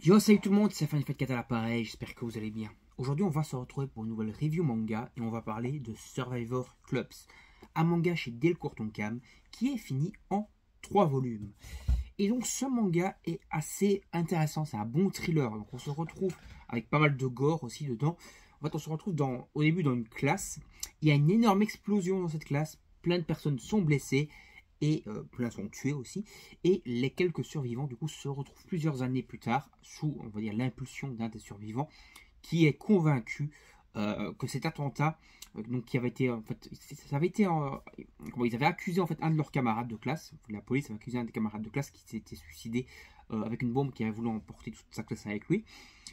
Yo, salut tout le monde, c'est Fanny4 à l'appareil, j'espère que vous allez bien. Aujourd'hui, on va se retrouver pour une nouvelle review manga et on va parler de Survivor Clubs, un manga chez Delcourt Tonkam qui est fini en 3 volumes. Et donc, ce manga est assez intéressant, c'est un bon thriller. Donc, on se retrouve avec pas mal de gore aussi dedans. En fait, on se retrouve au début dans une classe. Il y a une énorme explosion dans cette classe, plein de personnes sont blessées. Et plein sont tués aussi. Et les quelques survivants, du coup, se retrouvent plusieurs années plus tard, sous, on va dire, l'impulsion d'un des survivants, qui est convaincu que cet attentat, donc qui avait été, en fait, ça avait été, comment, ils avaient accusé en fait un de leurs camarades de classe, la police avait accusé un des camarades de classe qui s'était suicidé avec une bombe qui avait voulu emporter toute sa classe avec lui.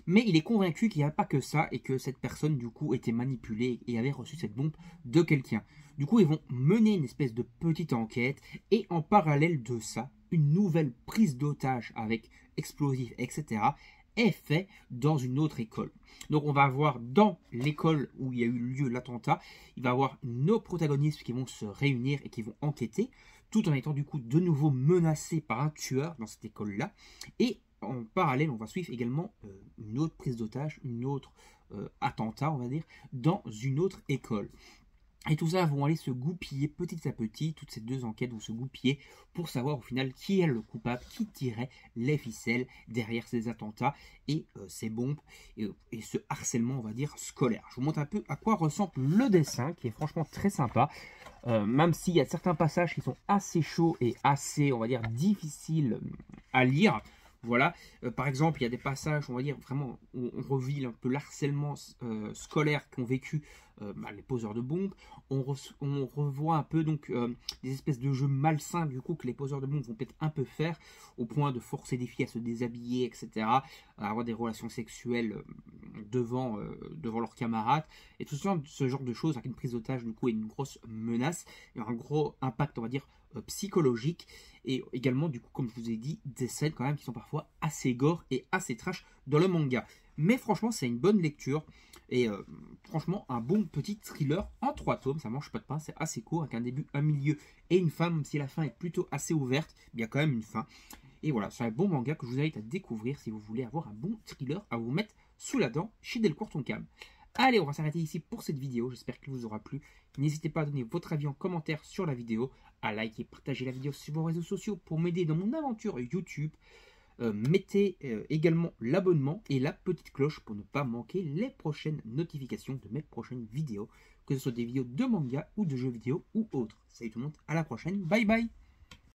Mais il est convaincu qu'il n'y avait pas que ça et que cette personne du coup était manipulée et avait reçu cette bombe de quelqu'un. Du coup, ils vont mener une espèce de petite enquête et en parallèle de ça, une nouvelle prise d'otage avec explosifs, etc. est faite dans une autre école. Donc on va avoir dans l'école où il y a eu lieu l'attentat, il va y avoir nos protagonistes qui vont se réunir et qui vont enquêter, tout en étant du coup de nouveau menacés par un tueur dans cette école-là. Et en parallèle, on va suivre également une autre prise d'otage, une autre attentat, on va dire, dans une autre école. Et tout ça vont aller se goupiller petit à petit, toutes ces deux enquêtes vont se goupiller pour savoir au final qui est le coupable, qui tirait les ficelles derrière ces attentats et ces bombes et ce harcèlement, on va dire, scolaire. Je vous montre un peu à quoi ressemble le dessin, qui est franchement très sympa, même s'il y a certains passages qui sont assez chauds et assez, on va dire, difficiles à lire. Voilà, par exemple, il y a des passages, on va dire, vraiment, où on revit un peu l'harcèlement scolaire qu'ont vécu les poseurs de bombes. On revoit un peu donc des espèces de jeux malsains du coup que les poseurs de bombes vont peut-être un peu faire, au point de forcer des filles à se déshabiller, etc., à avoir des relations sexuelles devant leurs camarades, et tout ce genre de choses, avec une prise d'otage du coup et une grosse menace, et un gros impact, on va dire, psychologique, et également du coup comme je vous ai dit des scènes quand même qui sont parfois assez gore et assez trash dans le manga. Mais franchement c'est une bonne lecture et franchement un bon petit thriller en 3 tomes, ça mange pas de pain, c'est assez court avec un début, un milieu et une fin, même si la fin est plutôt assez ouverte, il y a quand même une fin. Et voilà, c'est un bon manga que je vous invite à découvrir si vous voulez avoir un bon thriller à vous mettre sous la dent chez Delcourt Tonkam. Allez, on va s'arrêter ici pour cette vidéo, j'espère qu'elle vous aura plu. N'hésitez pas à donner votre avis en commentaire sur la vidéo, à liker et partager la vidéo sur vos réseaux sociaux pour m'aider dans mon aventure YouTube. Mettez également l'abonnement et la petite cloche pour ne pas manquer les prochaines notifications de mes prochaines vidéos, que ce soit des vidéos de manga ou de jeux vidéo ou autres. Salut tout le monde, à la prochaine, bye bye.